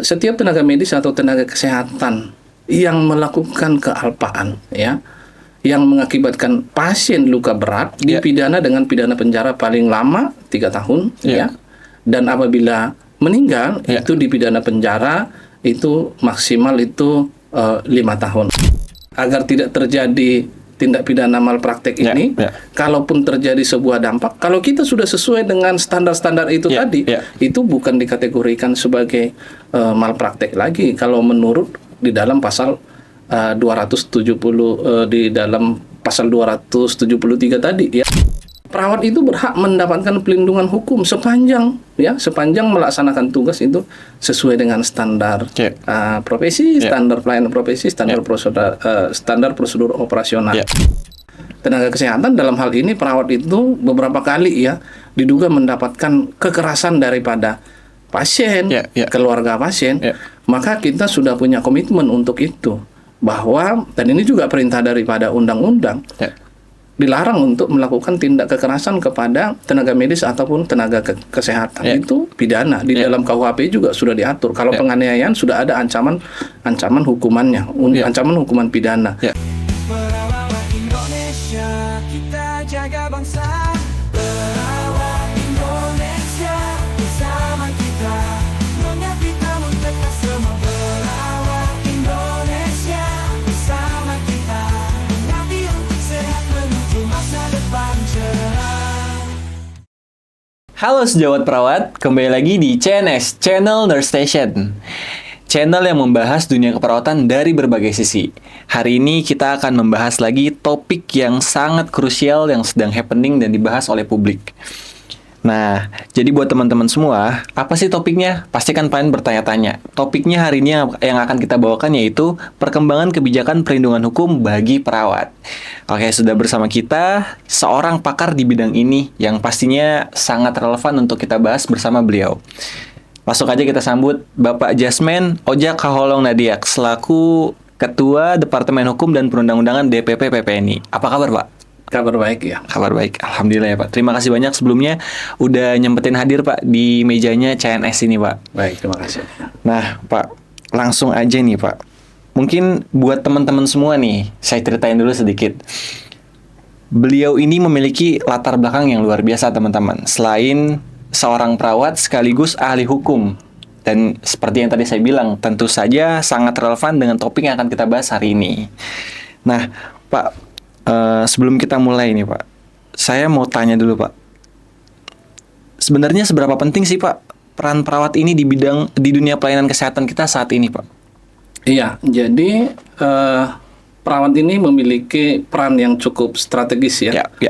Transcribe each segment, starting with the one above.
Setiap tenaga medis atau tenaga kesehatan yang melakukan kealpaan, ya, yang mengakibatkan pasien luka berat dipidana dengan pidana penjara paling lama 3 tahun, ya, dan apabila meninggal itu dipidana penjara itu maksimal itu 5 tahun. Agar tidak terjadi tindak pidana malpraktek ini, kalaupun terjadi sebuah dampak, kalau kita sudah sesuai dengan standar-standar itu tadi, itu bukan dikategorikan sebagai malpraktek lagi. Kalau menurut di dalam pasal 270 di dalam pasal 273 tadi, ya. Perawat itu berhak mendapatkan pelindungan hukum sepanjang melaksanakan tugas itu sesuai dengan standar profesi, standar pelayanan profesi, standar prosedur operasional. Tenaga kesehatan dalam hal ini perawat itu beberapa kali diduga mendapatkan kekerasan daripada pasien, keluarga pasien, maka kita sudah punya komitmen untuk itu, bahwa dan ini juga perintah daripada undang-undang. Dilarang untuk melakukan tindak kekerasan kepada tenaga medis ataupun tenaga kesehatan. Itu pidana. Di dalam KUHP juga sudah diatur. Kalau penganiayaan sudah ada ancaman hukumannya, ancaman hukuman pidana. Perawat Indonesia, kita jaga bangsa. Perawat Indonesia, bersama kita, menyapit namun tetap semua. Perawat Indonesia, bersama kita, mengabdi untuk sehat menuju masa depan cerah. Halo sejawat perawat, kembali lagi di CNS, Channel Nurse Station. Channel yang membahas dunia keperawatan dari berbagai sisi. Hari ini kita akan membahas lagi topik yang sangat krusial yang sedang happening dan dibahas oleh publik. Nah, jadi buat teman-teman semua, apa sih topiknya? Pasti kan kalian bertanya-tanya. Topiknya hari ini yang akan kita bawakan yaitu perkembangan kebijakan perlindungan hukum bagi perawat. Oke, sudah bersama kita seorang pakar di bidang ini yang pastinya sangat relevan untuk kita bahas bersama beliau. Langsung aja kita sambut Bapak Jasmen Ojak Kaholong Nadiak selaku Ketua Departemen Hukum dan Perundang-undangan DPP PPNI. Apa kabar, Pak? Kabar baik, ya. Kabar baik, alhamdulillah ya Pak. Terima kasih banyak sebelumnya udah nyempetin hadir Pak di mejanya CNS ini Pak. Baik, terima kasih. Nah Pak, langsung aja nih Pak. Mungkin buat teman-teman semua nih, saya ceritain dulu sedikit. Beliau ini memiliki latar belakang yang luar biasa teman-teman. Selain seorang perawat sekaligus ahli hukum. Dan seperti yang tadi saya bilang, tentu saja sangat relevan dengan topik yang akan kita bahas hari ini. Nah Pak, sebelum kita mulai nih Pak, saya mau tanya dulu Pak. Sebenarnya seberapa penting sih Pak peran perawat ini di dunia pelayanan kesehatan kita saat ini Pak? Iya, jadi perawat ini memiliki peran yang cukup strategis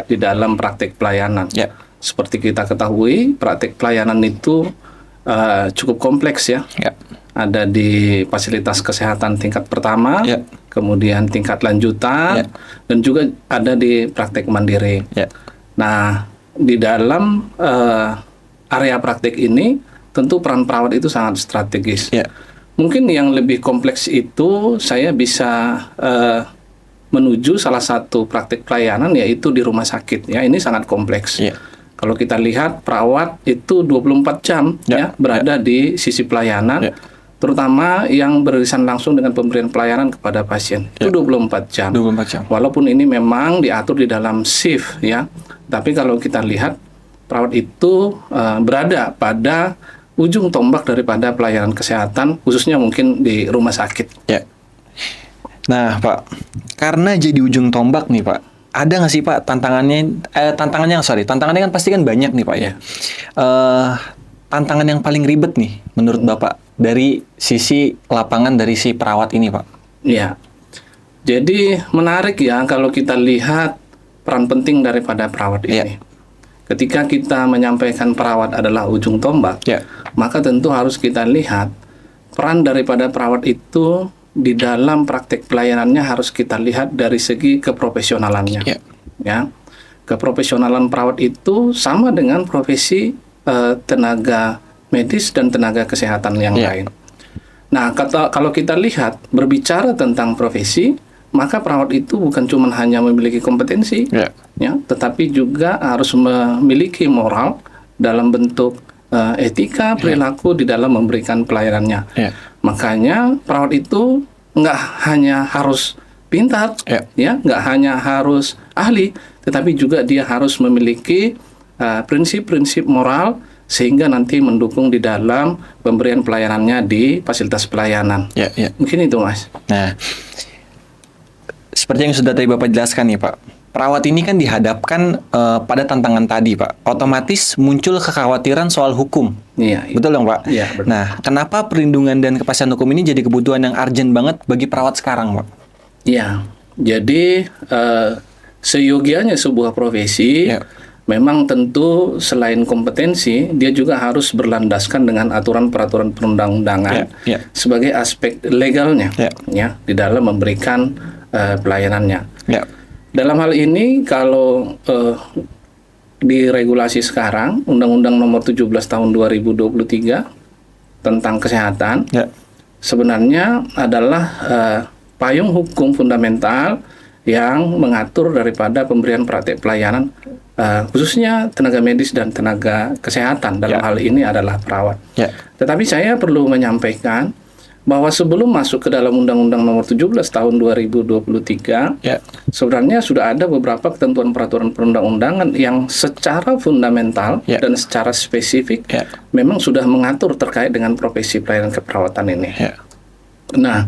di dalam praktik pelayanan. Seperti kita ketahui, praktik pelayanan itu cukup kompleks ya. Ada di fasilitas kesehatan tingkat pertama, kemudian tingkat lanjutan, dan juga ada di praktek mandiri. Nah, di dalam area praktek ini, tentu peran perawat itu sangat strategis. Mungkin yang lebih kompleks itu saya bisa menuju salah satu praktek pelayanan yaitu di rumah sakit. Ya, ini sangat kompleks. Kalau kita lihat perawat itu 24 jam berada di sisi pelayanan. Terutama yang beririsan langsung dengan pemberian pelayanan kepada pasien. Itu 24 jam. Walaupun ini memang diatur di dalam shift ya. Tapi kalau kita lihat perawat itu berada pada ujung tombak daripada pelayanan kesehatan, khususnya mungkin di rumah sakit. Nah Pak, karena jadi ujung tombak nih Pak, ada nggak sih Pak tantangannya kan pasti kan banyak nih Pak ya. Tantangan yang paling ribet nih menurut Bapak dari sisi lapangan dari si perawat ini Pak? Iya, jadi menarik ya kalau kita lihat peran penting daripada perawat ini. Ketika kita menyampaikan perawat adalah ujung tombak, maka tentu harus kita lihat peran daripada perawat itu di dalam praktek pelayanannya harus kita lihat dari segi keprofesionalannya. Ya, keprofesionalan perawat itu sama dengan profesi tenaga medis dan tenaga kesehatan yang lain. Nah, kalau kita lihat berbicara tentang profesi, maka perawat itu bukan cuma hanya memiliki kompetensi, tetapi juga harus memiliki moral dalam bentuk etika, perilaku di dalam memberikan pelayanannya. Makanya perawat itu nggak hanya harus pintar, ya, nggak hanya harus ahli, tetapi juga dia harus memiliki prinsip-prinsip moral sehingga nanti mendukung di dalam pemberian pelayanannya di fasilitas pelayanan. Mungkin itu, Mas. Nah, seperti yang sudah tadi Bapak jelaskan nih, Pak. Perawat ini kan dihadapkan pada tantangan tadi, Pak. Otomatis muncul kekhawatiran soal hukum. Betul dong, Pak? Betul. Nah, kenapa perlindungan dan kepastian hukum ini jadi kebutuhan yang urgent banget bagi perawat sekarang, Pak? Jadi seyogianya sebuah profesi memang tentu selain kompetensi, dia juga harus berlandaskan dengan aturan-peraturan perundang-undangan sebagai aspek legalnya, ya, di dalam memberikan pelayanannya. Dalam hal ini kalau di regulasi sekarang Undang-Undang Nomor 17 Tahun 2023 tentang kesehatan sebenarnya adalah payung hukum fundamental yang mengatur daripada pemberian praktek pelayanan khususnya tenaga medis dan tenaga kesehatan, dalam hal ini adalah perawat. Tetapi saya perlu menyampaikan bahwa sebelum masuk ke dalam Undang-Undang Nomor 17 Tahun 2023, sebenarnya sudah ada beberapa ketentuan peraturan perundang-undangan yang secara fundamental dan secara spesifik memang sudah mengatur terkait dengan profesi pelayanan keperawatan ini. Nah,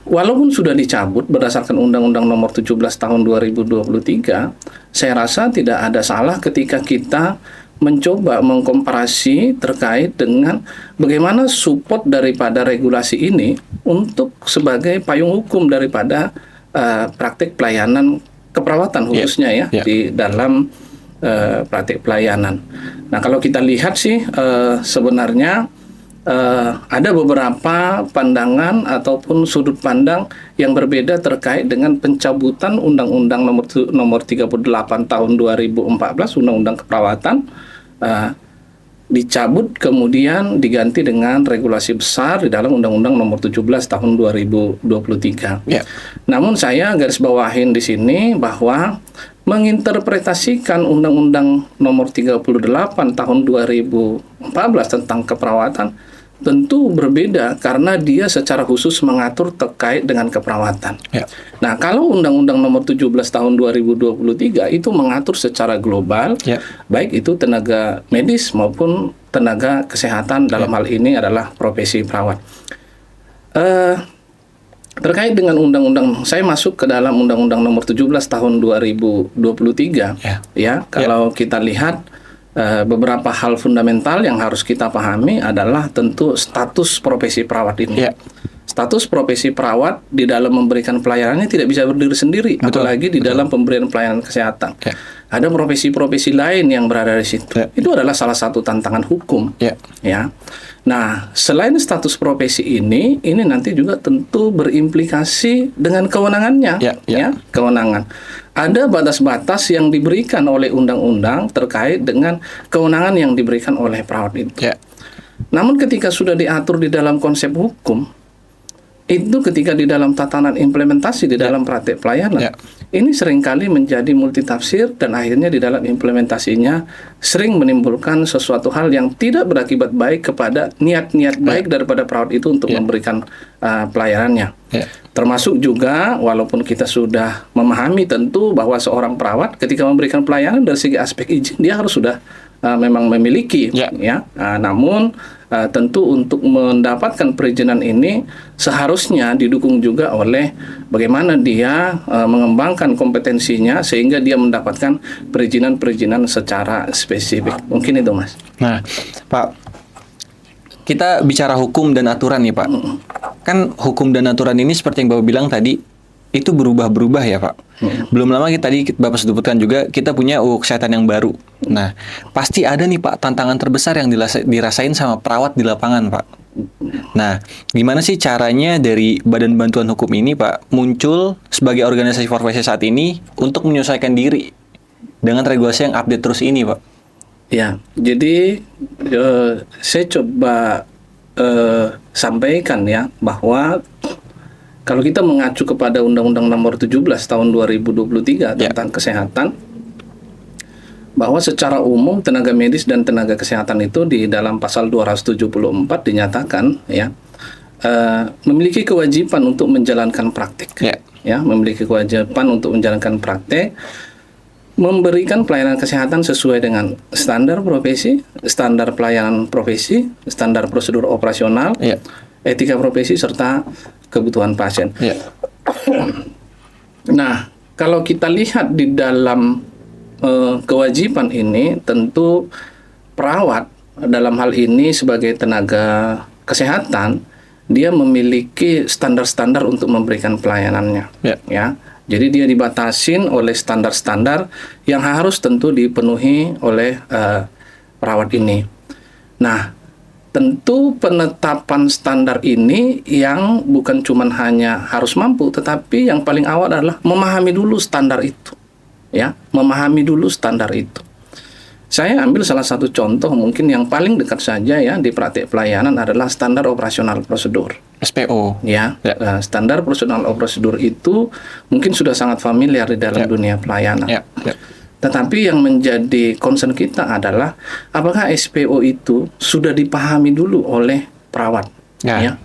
walaupun sudah dicabut berdasarkan Undang-Undang Nomor 17 Tahun 2023, saya rasa tidak ada salah ketika kita mencoba mengkomparasi terkait dengan bagaimana support daripada regulasi ini untuk sebagai payung hukum daripada praktik pelayanan keperawatan khususnya di dalam praktik pelayanan. Nah, kalau kita lihat sih sebenarnya ada beberapa pandangan ataupun sudut pandang yang berbeda terkait dengan pencabutan Undang-Undang Nomor 38 Tahun 2014 Undang-Undang Keperawatan, dicabut kemudian diganti dengan regulasi besar di dalam Undang-Undang Nomor 17 Tahun 2023. Namun saya garis bawahin di sini bahwa menginterpretasikan Undang-Undang Nomor 38 Tahun 2014 tentang keperawatan tentu berbeda karena dia secara khusus mengatur terkait dengan keperawatan. Nah, kalau Undang-Undang Nomor 17 Tahun 2023 itu mengatur secara global, baik itu tenaga medis maupun tenaga kesehatan, dalam hal ini adalah profesi perawat. Terkait dengan undang-undang, saya masuk ke dalam Undang-Undang Nomor 17 Tahun 2023. Kalau kita lihat beberapa hal fundamental yang harus kita pahami adalah tentu status profesi perawat ini. Status profesi perawat di dalam memberikan pelayanannya tidak bisa berdiri sendiri, apalagi di dalam pemberian pelayanan kesehatan. Ada profesi-profesi lain yang berada di situ. Itu adalah salah satu tantangan hukum. Nah, selain status profesi ini nanti juga tentu berimplikasi dengan kewenangannya. Kewenangan. Ada batas-batas yang diberikan oleh undang-undang terkait dengan kewenangan yang diberikan oleh perawat itu. Namun ketika sudah diatur di dalam konsep hukum, itu ketika di dalam tatanan implementasi di dalam praktek pelayanan, ini seringkali menjadi multitafsir dan akhirnya di dalam implementasinya sering menimbulkan sesuatu hal yang tidak berakibat baik kepada niat-niat baik daripada perawat itu untuk memberikan pelayanannya. Termasuk juga walaupun kita sudah memahami tentu bahwa seorang perawat ketika memberikan pelayanan dari segi aspek izin dia harus sudah memang memiliki, namun tentu untuk mendapatkan perizinan ini seharusnya didukung juga oleh bagaimana dia mengembangkan kompetensinya sehingga dia mendapatkan perizinan-perizinan secara spesifik. Mungkin itu, Mas. Nah, Pak, kita bicara hukum dan aturan nih, Pak. Kan hukum dan aturan ini seperti yang Bapak bilang tadi itu berubah-berubah ya, Pak. Belum lama tadi Bapak sebutkan juga kita punya UU Kesehatan yang baru. Nah, pasti ada nih Pak tantangan terbesar yang dirasain sama perawat di lapangan, Pak. Nah, gimana sih caranya dari Badan Bantuan Hukum ini, Pak, muncul sebagai organisasi profesi saat ini untuk menyesuaikan diri dengan regulasi yang update terus ini, Pak? Ya, jadi saya coba sampaikan ya bahwa kalau kita mengacu kepada Undang-Undang Nomor 17 Tahun 2023 tentang kesehatan, bahwa secara umum tenaga medis dan tenaga kesehatan itu di dalam pasal 274 dinyatakan ya memiliki kewajiban untuk menjalankan praktek. Ya, memiliki kewajiban untuk menjalankan praktek, memberikan pelayanan kesehatan sesuai dengan standar profesi, standar pelayanan profesi, standar prosedur operasional, etika profesi serta kebutuhan pasien. Nah, kalau kita lihat di dalam kewajiban ini, tentu perawat dalam hal ini sebagai tenaga kesehatan, dia memiliki standar-standar untuk memberikan pelayanannya. Ya, jadi dia dibatasin oleh standar-standar yang harus tentu dipenuhi oleh perawat ini. Nah, tentu penetapan standar ini yang bukan cuma hanya harus mampu, tetapi yang paling awal adalah memahami dulu standar itu. Ya, memahami dulu standar itu. Saya ambil salah satu contoh mungkin yang paling dekat saja ya di praktik pelayanan adalah standar operasional prosedur. SPO. Ya, standar operasional prosedur itu mungkin sudah sangat familiar di dalam dunia pelayanan. Tetapi yang menjadi concern kita adalah apakah SPO itu sudah dipahami dulu oleh perawat.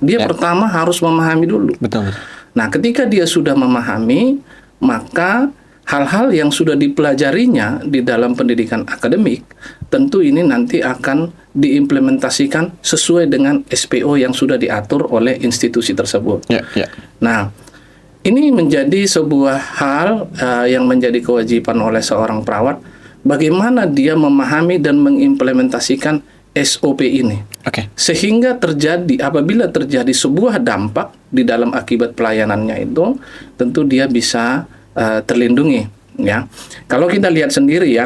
Dia pertama harus memahami dulu. Betul. Nah, ketika dia sudah memahami, maka hal-hal yang sudah dipelajarinya di dalam pendidikan akademik, tentu ini nanti akan diimplementasikan sesuai dengan SPO yang sudah diatur oleh institusi tersebut. Nah, ini menjadi sebuah hal yang menjadi kewajiban oleh seorang perawat, bagaimana dia memahami dan mengimplementasikan SOP ini. Sehingga apabila terjadi sebuah dampak di dalam akibat pelayanannya itu, tentu dia bisa terlindungi ya. Kalau kita lihat sendiri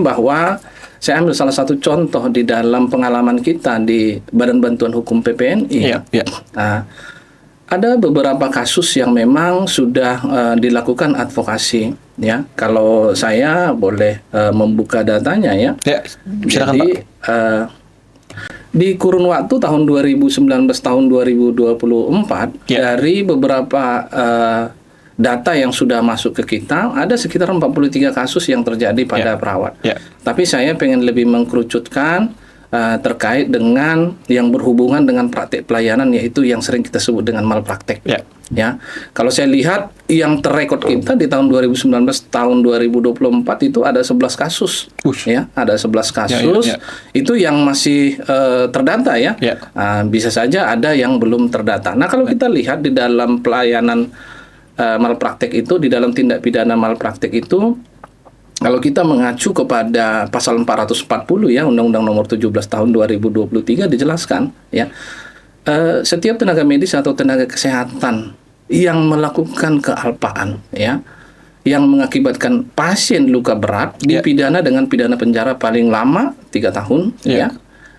bahwa saya ambil salah satu contoh di dalam pengalaman kita di Badan Bantuan Hukum PPNI. Ada beberapa kasus yang memang sudah dilakukan advokasi ya. Kalau saya boleh membuka datanya ya. Silakan, Jadi di kurun waktu tahun 2019 tahun 2024 dari beberapa data yang sudah masuk ke kita, ada sekitar 43 kasus yang terjadi pada perawat. Tapi saya pengen lebih mengkerucutkan terkait dengan yang berhubungan dengan praktek pelayanan, yaitu yang sering kita sebut dengan malpraktek. Ya, kalau saya lihat yang terrekod kita di tahun 2019 tahun 2024 itu ada 11 kasus. Ya, ada 11 kasus. Itu yang masih terdata ya. Bisa saja ada yang belum terdata. Nah, kalau kita lihat di dalam pelayanan malpraktek itu, di dalam tindak pidana malpraktek itu, kalau kita mengacu kepada pasal 440 ya Undang-Undang Nomor 17 Tahun 2023 dijelaskan ya, setiap tenaga medis atau tenaga kesehatan yang melakukan kealpaan ya, yang mengakibatkan pasien luka berat dipidana dengan pidana penjara paling lama 3 tahun ya,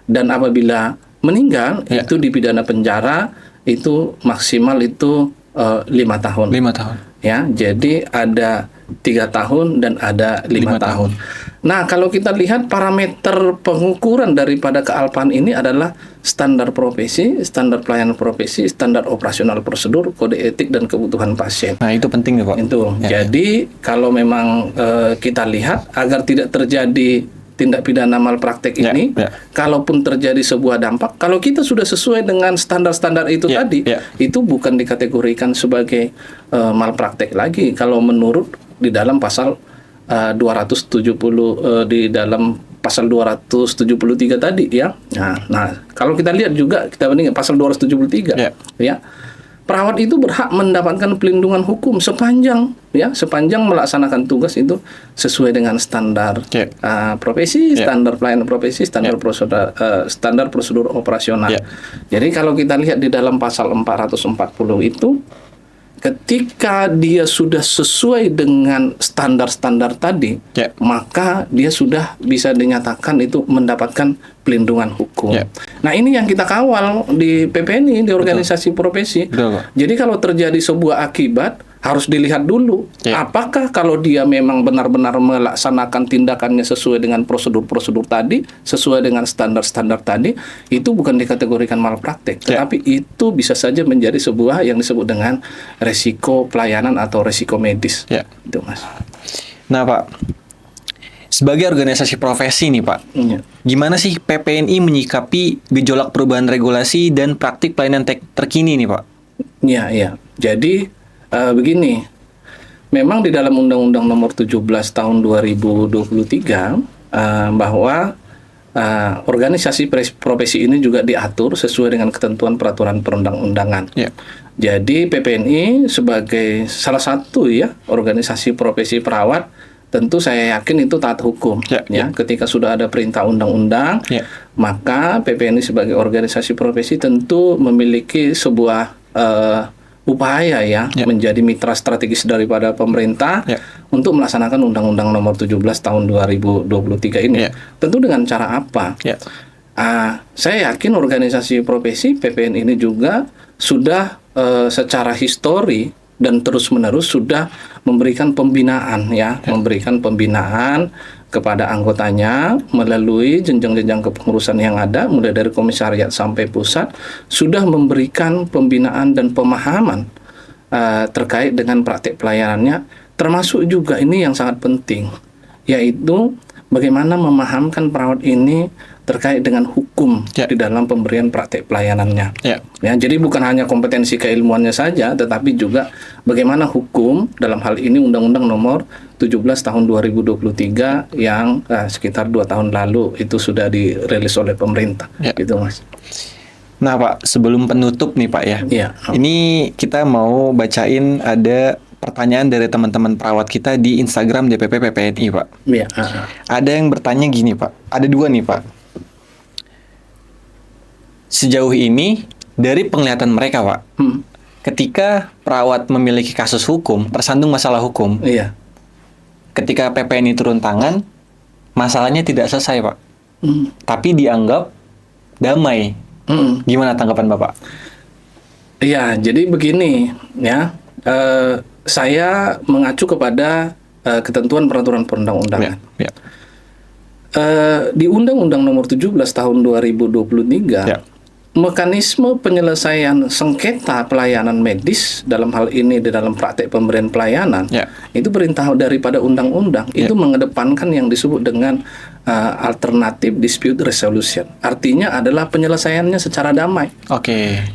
dan apabila meninggal itu dipidana penjara itu maksimal itu 5 tahun. 5 tahun. Ya, jadi ada 3 tahun dan ada 5 tahun. Nah, kalau kita lihat parameter pengukuran daripada kealpaan ini adalah standar profesi, standar pelayanan profesi, standar operasional prosedur, kode etik dan kebutuhan pasien. Nah, itu penting ya, Pak. Itu. Jadi, kalau memang kita lihat agar tidak terjadi tindak pidana malpraktek ini, kalaupun terjadi sebuah dampak, kalau kita sudah sesuai dengan standar-standar itu tadi, itu bukan dikategorikan sebagai malpraktek lagi. Kalau menurut di dalam pasal 270 di dalam pasal 273 tadi ya. Nah, kalau kita lihat juga kita bandingkan pasal 273 ya. Perawat itu berhak mendapatkan pelindungan hukum sepanjang melaksanakan tugas itu sesuai dengan standar profesi, standar pelayanan profesi, standar prosedur operasional. Jadi kalau kita lihat di dalam pasal 440 itu, ketika dia sudah sesuai dengan standar-standar tadi, maka dia sudah bisa dinyatakan itu mendapatkan pelindungan hukum. Nah, ini yang kita kawal di PPNI, di organisasi profesi. Jadi kalau terjadi sebuah akibat, harus dilihat dulu apakah kalau dia memang benar-benar melaksanakan tindakannya sesuai dengan prosedur-prosedur tadi, sesuai dengan standar-standar tadi, itu bukan dikategorikan malpraktek, tetapi itu bisa saja menjadi sebuah yang disebut dengan resiko pelayanan atau resiko medis. Itu, Mas. Nah, Pak, Sebagai organisasi profesi nih Pak, gimana sih PPNI menyikapi gejolak perubahan regulasi dan praktik pelayanan terkini nih Pak? Iya. Jadi begini, memang di dalam Undang-Undang Nomor 17 Tahun 2023 bahwa organisasi profesi ini juga diatur sesuai dengan ketentuan peraturan perundang-undangan. Jadi PPNI sebagai salah satu organisasi profesi perawat, tentu saya yakin itu taat hukum. Ketika sudah ada perintah undang-undang, maka PPNI sebagai organisasi profesi tentu memiliki sebuah upaya menjadi mitra strategis daripada pemerintah untuk melaksanakan Undang-Undang Nomor 17 Tahun 2023 ini. Tentu dengan cara apa? Saya yakin organisasi profesi PPNI ini juga sudah secara histori dan terus-menerus sudah memberikan pembinaan memberikan pembinaan kepada anggotanya melalui jenjang-jenjang kepengurusan yang ada, mulai dari komisariat sampai pusat, sudah memberikan pembinaan dan pemahaman terkait dengan praktik pelayanannya, termasuk juga ini yang sangat penting, yaitu bagaimana memahamkan perawat ini terkait dengan hukum di dalam pemberian praktik pelayanannya. Jadi bukan hanya kompetensi keilmuannya saja, tetapi juga bagaimana hukum, dalam hal ini Undang-Undang Nomor 17 Tahun 2023 yang sekitar 2 tahun lalu itu sudah dirilis oleh pemerintah. Gitu Mas. Nah Pak, sebelum penutup nih Pak ini kita mau bacain ada pertanyaan dari teman-teman perawat kita di Instagram DPP PPNI Pak. Ada yang bertanya gini Pak, ada 2 nih Pak. Sejauh ini dari penglihatan mereka Pak, ketika perawat memiliki kasus hukum, tersandung masalah hukum, ketika PPNI turun tangan, masalahnya tidak selesai Pak, tapi dianggap damai. Gimana tanggapan Bapak? Iya, jadi begini saya mengacu kepada ketentuan peraturan perundang-undangan. Di Undang-Undang Nomor 17 Tahun 2023, mekanisme penyelesaian sengketa pelayanan medis dalam hal ini di dalam praktek pemberian pelayanan itu perintah daripada undang-undang itu mengedepankan yang disebut dengan alternative dispute resolution. Artinya adalah penyelesaiannya secara damai.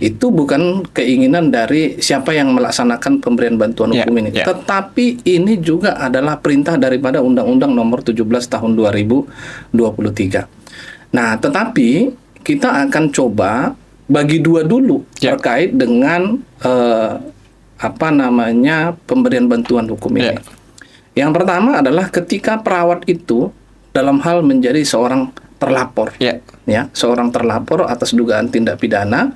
Itu bukan keinginan dari siapa yang melaksanakan pemberian bantuan hukum ini, tetapi ini juga adalah perintah daripada Undang-Undang Nomor 17 Tahun 2023. Nah, tetapi kita akan coba bagi 2 dulu terkait dengan pemberian bantuan hukum ini. Yang pertama adalah ketika perawat itu dalam hal menjadi seorang terlapor, seorang terlapor atas dugaan tindak pidana,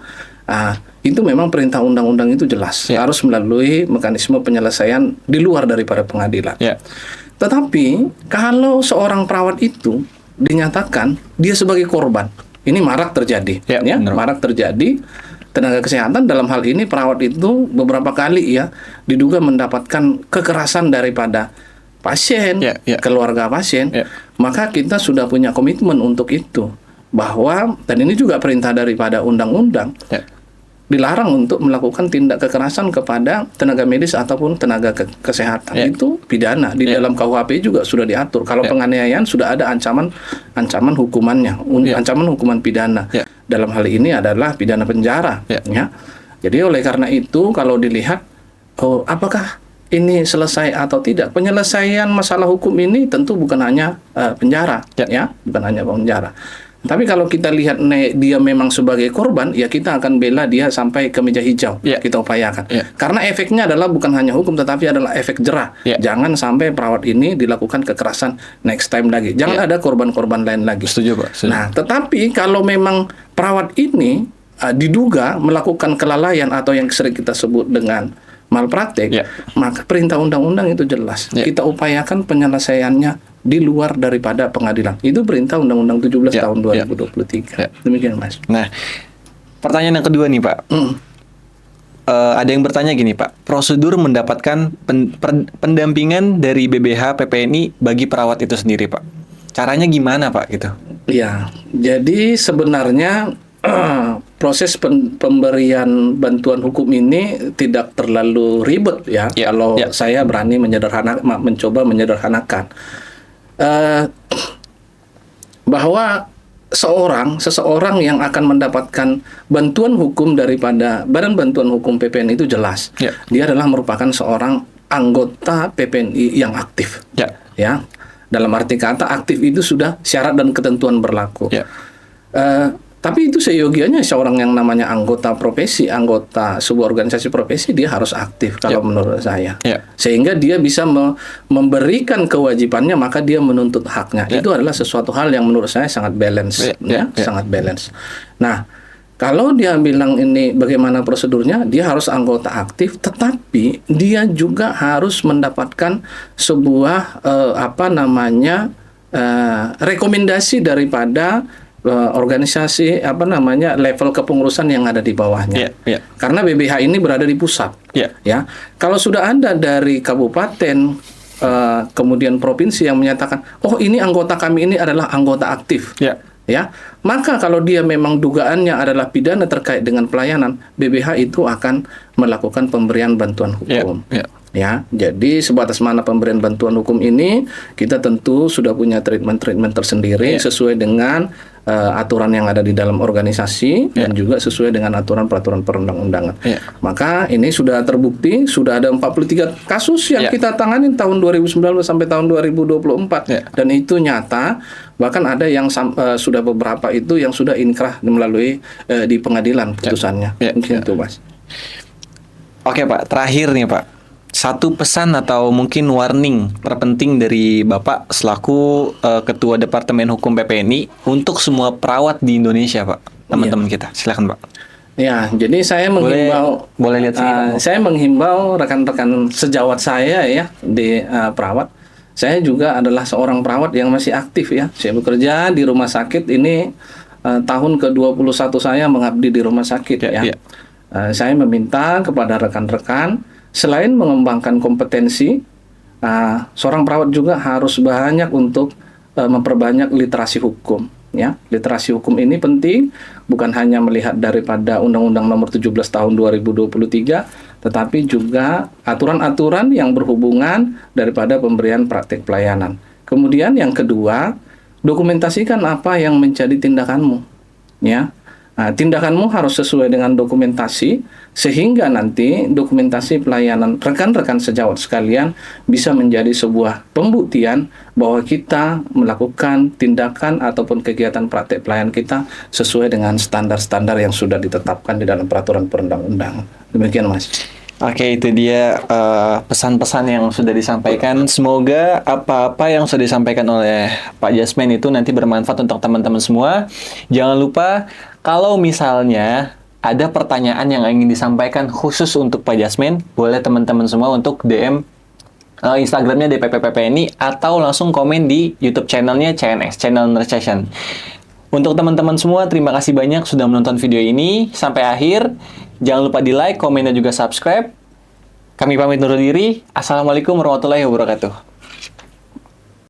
itu memang perintah undang-undang itu jelas harus melalui mekanisme penyelesaian di luar daripada pengadilan. Tetapi kalau seorang perawat itu dinyatakan dia sebagai korban, ini marak terjadi, marak terjadi. Tenaga kesehatan dalam hal ini perawat itu beberapa kali diduga mendapatkan kekerasan daripada pasien, keluarga pasien, maka kita sudah punya komitmen untuk itu, bahwa dan ini juga perintah daripada undang-undang, dilarang untuk melakukan tindak kekerasan kepada tenaga medis ataupun tenaga kesehatan. Itu pidana. Di dalam KUHP juga sudah diatur. Kalau penganiayaan sudah ada ancaman hukumannya, ancaman hukuman pidana. Dalam hal ini adalah pidana penjara. Jadi oleh karena itu kalau dilihat apakah ini selesai atau tidak, penyelesaian masalah hukum ini tentu bukan hanya penjara, bukan hanya penjara. Tapi kalau kita lihat dia memang sebagai korban, kita akan bela dia sampai ke meja hijau. Kita upayakan. Karena efeknya adalah bukan hanya hukum, tetapi adalah efek jerah. Jangan sampai perawat ini dilakukan kekerasan next time lagi. Jangan ada korban-korban lain lagi. Setuju, Pak. Setuju. Nah, tetapi kalau memang perawat ini diduga melakukan kelalaian atau yang sering kita sebut dengan malpraktek, maka perintah undang-undang itu jelas. Kita upayakan penyelesaiannya di luar daripada pengadilan. Itu perintah Undang-Undang 17 tahun 2023. Demikian, Mas. Nah, pertanyaan yang kedua nih, Pak. Ada yang bertanya gini, Pak. Prosedur mendapatkan pendampingan dari BBH PPNI bagi perawat itu sendiri, Pak. Caranya gimana, Pak? Gitu. Ya, jadi sebenarnya proses pemberian bantuan hukum ini tidak terlalu ribet kalau saya berani mencoba menyederhanakan. bahwa seseorang yang akan mendapatkan bantuan hukum daripada Badan Bantuan Hukum PPNI itu jelas. Dia adalah merupakan seorang anggota PPNI yang aktif. Ya. Dalam arti kata aktif itu sudah syarat dan ketentuan berlaku. Tapi itu seyogianya seorang yang namanya anggota profesi, anggota sebuah organisasi profesi, dia harus aktif kalau menurut saya. Sehingga dia bisa memberikan kewajibannya, maka dia menuntut haknya. Itu adalah sesuatu hal yang menurut saya sangat balance, sangat balance. Nah, kalau dia bilang ini bagaimana prosedurnya, dia harus anggota aktif, tetapi dia juga harus mendapatkan sebuah rekomendasi daripada organisasi level kepengurusan yang ada di bawahnya. Karena BBH ini berada di pusat. Ya, kalau sudah ada dari kabupaten kemudian provinsi yang menyatakan, oh ini anggota kami ini adalah anggota aktif. Ya, maka kalau dia memang dugaannya adalah pidana terkait dengan pelayanan, BBH itu akan melakukan pemberian bantuan hukum. Ya, jadi sebatas mana pemberian bantuan hukum ini, kita tentu sudah punya treatment tersendiri sesuai dengan aturan yang ada di dalam organisasi dan juga sesuai dengan aturan peraturan perundang-undangan. Maka ini sudah terbukti, sudah ada 43 kasus yang kita tangani tahun 2019 sampai tahun 2024 dan itu nyata. Bahkan ada yang sudah beberapa itu yang sudah inkrah melalui di pengadilan putusannya. Mungkin itu, Mas. Oke, Pak. Terakhir nih, Pak. Satu pesan atau mungkin warning terpenting dari Bapak selaku Ketua Departemen Hukum PPNI untuk semua perawat di Indonesia, Pak, teman-teman kita. Silakan, Pak. Ya, jadi saya menghimbau, boleh lihat saya menghimbau rekan-rekan sejawat saya ya di perawat. Saya juga adalah seorang perawat yang masih aktif ya. Saya bekerja di rumah sakit ini tahun ke-21 saya mengabdi di rumah sakit ya. Saya meminta kepada rekan-rekan selain mengembangkan kompetensi, seorang perawat juga harus banyak untuk memperbanyak literasi hukum. Ya, literasi hukum ini penting bukan hanya melihat daripada Undang-Undang Nomor 17 Tahun 2023, tetapi juga aturan-aturan yang berhubungan daripada pemberian praktik pelayanan. Kemudian yang kedua, dokumentasikan apa yang menjadi tindakanmu. Ya. Tindakanmu harus sesuai dengan dokumentasi sehingga nanti dokumentasi pelayanan rekan-rekan sejawat sekalian bisa menjadi sebuah pembuktian bahwa kita melakukan tindakan ataupun kegiatan praktek pelayanan kita sesuai dengan standar-standar yang sudah ditetapkan di dalam peraturan perundang-undangan. Demikian, Mas. Oke, itu dia pesan-pesan yang sudah disampaikan. Semoga apa-apa yang sudah disampaikan oleh Pak Jasmine itu nanti bermanfaat untuk teman-teman semua. Jangan lupa, kalau misalnya ada pertanyaan yang ingin disampaikan khusus untuk Pak Jasmine, boleh teman-teman semua untuk DM Instagramnya DPP-PPNI atau langsung komen di YouTube channelnya CNS, Channel Nurse Station. Untuk teman-teman semua, terima kasih banyak sudah menonton video ini sampai akhir. Jangan lupa di like, komen, dan juga subscribe. Kami pamit undur diri. Assalamualaikum warahmatullahi wabarakatuh.